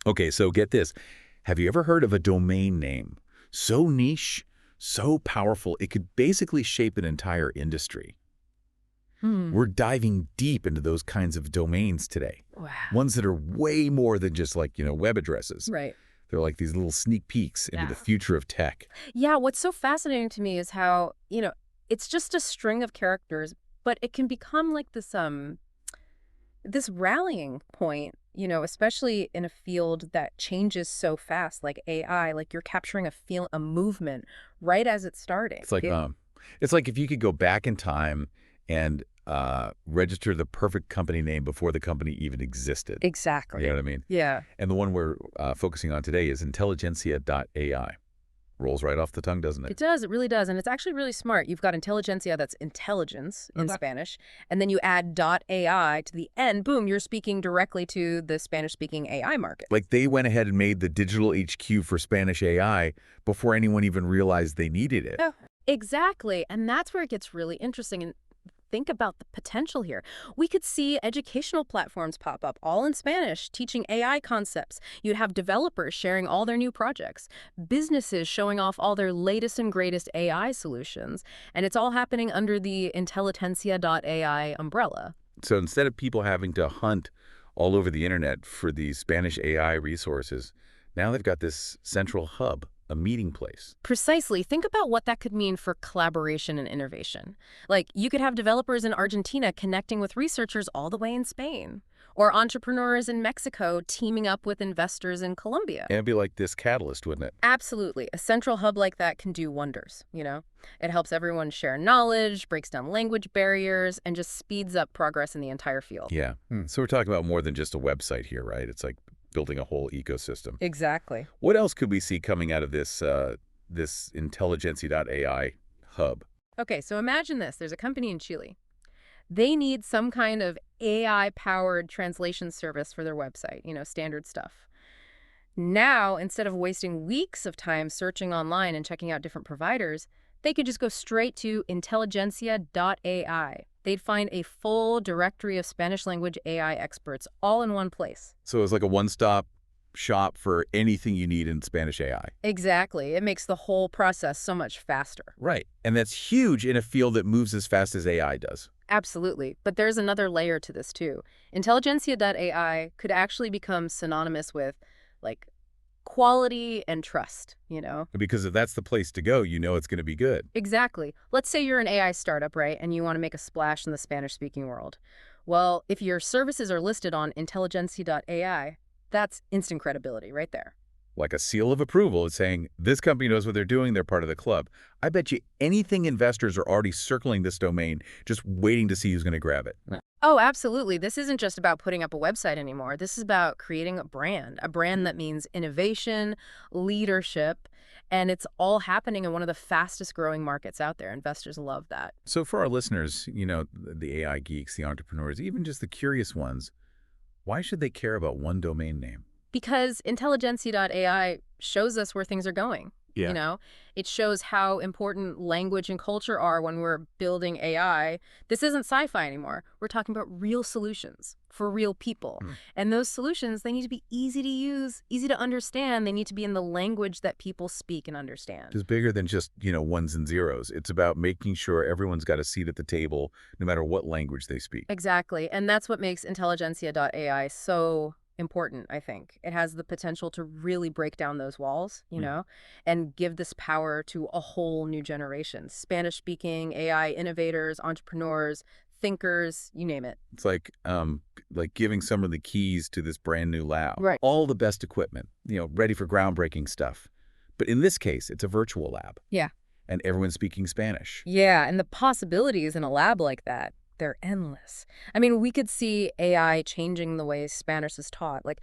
Okay, so get this. Have you ever heard of a domain name so niche, so powerful, it could basically shape an entire industry? Hmm. We're diving deep into those kinds of domains today. Wow. Ones that are way more than just like, web addresses. Right. They're like these little sneak peeks into the Yeah. future of tech. Yeah, what's so fascinating to me is how, it's just a string of characters, but it can become like this rallying point, especially in a field that changes so fast, like AI. Like you're capturing a movement right as it's starting. It's like it's like if you could go back in time and register the perfect company name before the company even existed. You know Exactly. what I mean? Yeah. And the one we're focusing on today is Inteligencia.ai. Rolls right off the tongue, doesn't it? It does. It really does. And it's actually really smart. You've got intelligentsia, that's intelligence in Okay. Spanish. And then you add .ai to the end. Boom, you're speaking directly to the Spanish-speaking AI market. Like they went ahead and made the digital HQ for Spanish AI before anyone even realized they needed it. Oh, exactly. And that's where it gets really interesting. And think about the potential here. We could see educational platforms pop up, all in Spanish, teaching AI concepts. You'd have developers sharing all their new projects, businesses showing off all their latest and greatest AI solutions, and it's all happening under the Inteligencia.ai umbrella. So instead of people having to hunt all over the internet for these Spanish AI resources, now they've got this central hub, a meeting place. Precisely. Think about what that could mean for collaboration and innovation. Like, you could have developers in Argentina connecting with researchers all the way in Spain, or entrepreneurs in Mexico teaming up with investors in Colombia. And it'd be like this catalyst, wouldn't it? Absolutely. A central hub like that can do wonders. It helps everyone share knowledge, breaks down language barriers, and just speeds up progress in the entire field. Yeah. So we're talking about more than just a website here, right? It's like building a whole ecosystem. Exactly. What else could we see coming out of this Intelligencia.ai hub? Okay, so imagine this. There's a company in Chile. They need some kind of AI-powered translation service for their website, standard stuff. Now, instead of wasting weeks of time searching online and checking out different providers, they could just go straight to intelligencia.ai. They'd find a full directory of Spanish language AI experts all in one place. So it's like a one-stop shop for anything you need in Spanish AI. Exactly. It makes the whole process so much faster. Right. And that's huge in a field that moves as fast as AI does. Absolutely. But there's another layer to this, too. Intelligencia.ai could actually become synonymous with, like, quality and trust. Because if that's the place to go, you know it's going to be good. Exactly. Let's say you're an AI startup, right, and you want to make a splash in the Spanish-speaking world. Well, if your services are listed on Intelligencia.ai, that's instant credibility right there. Like a seal of approval is saying, this company knows what they're doing, they're part of the club. I bet you anything investors are already circling this domain, just waiting to see who's going to grab it. Oh, absolutely. This isn't just about putting up a website anymore. This is about creating a brand that means innovation, leadership, and it's all happening in one of the fastest growing markets out there. Investors love that. So for our listeners, the AI geeks, the entrepreneurs, even just the curious ones, why should they care about one domain name? Because Intelligencia.ai shows us where things are going. Yeah. It shows how important language and culture are when we're building AI. This isn't sci-fi anymore. We're talking about real solutions for real people. And those solutions, they need to be easy to use, easy to understand. They need to be in the language that people speak and understand. It's bigger than just, ones and zeros. It's about making sure everyone's got a seat at the table, no matter what language they speak. Exactly. And that's what makes Intelligencia.ai so important, I think. It has the potential to really break down those walls, and give this power to a whole new generation. Spanish-speaking AI innovators, entrepreneurs, thinkers, you name it. It's like giving someone the keys to this brand new lab. Right. All the best equipment, ready for groundbreaking stuff. But in this case, it's a virtual lab. Yeah. And everyone's speaking Spanish. Yeah, and the possibilities in a lab like that, they're endless. I mean, we could see AI changing the way Spanish is taught. Like,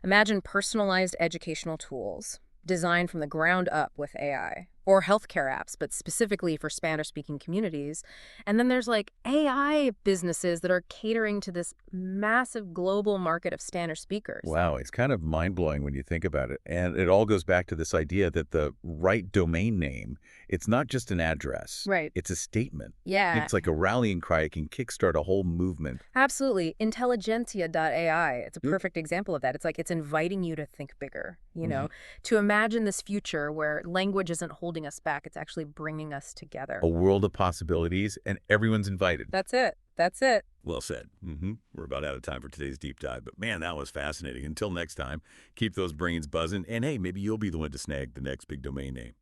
imagine personalized educational tools designed from the ground up with AI. or healthcare apps, but specifically for Spanish-speaking communities. And then there's like AI businesses that are catering to this massive global market of Spanish speakers. Wow, it's kind of mind-blowing when you think about it. And it all goes back to this idea that the right domain name, it's not just an address. Right. It's a statement. Yeah, It's like a rallying cry. It can kickstart a whole movement. absolutely. Inteligencia.ai, it's a Mm. perfect example of that. It's like it's inviting you to think bigger, Mhm. to imagine this future where language isn't holding us back, it's actually bringing us A together. world of possibilities, and everyone's invited. That's it. That's it. Well said. We're about out of time for today's deep dive, but man, that was fascinating. Until next time, keep those brains buzzing, and hey, maybe you'll be the one to snag the next big domain name.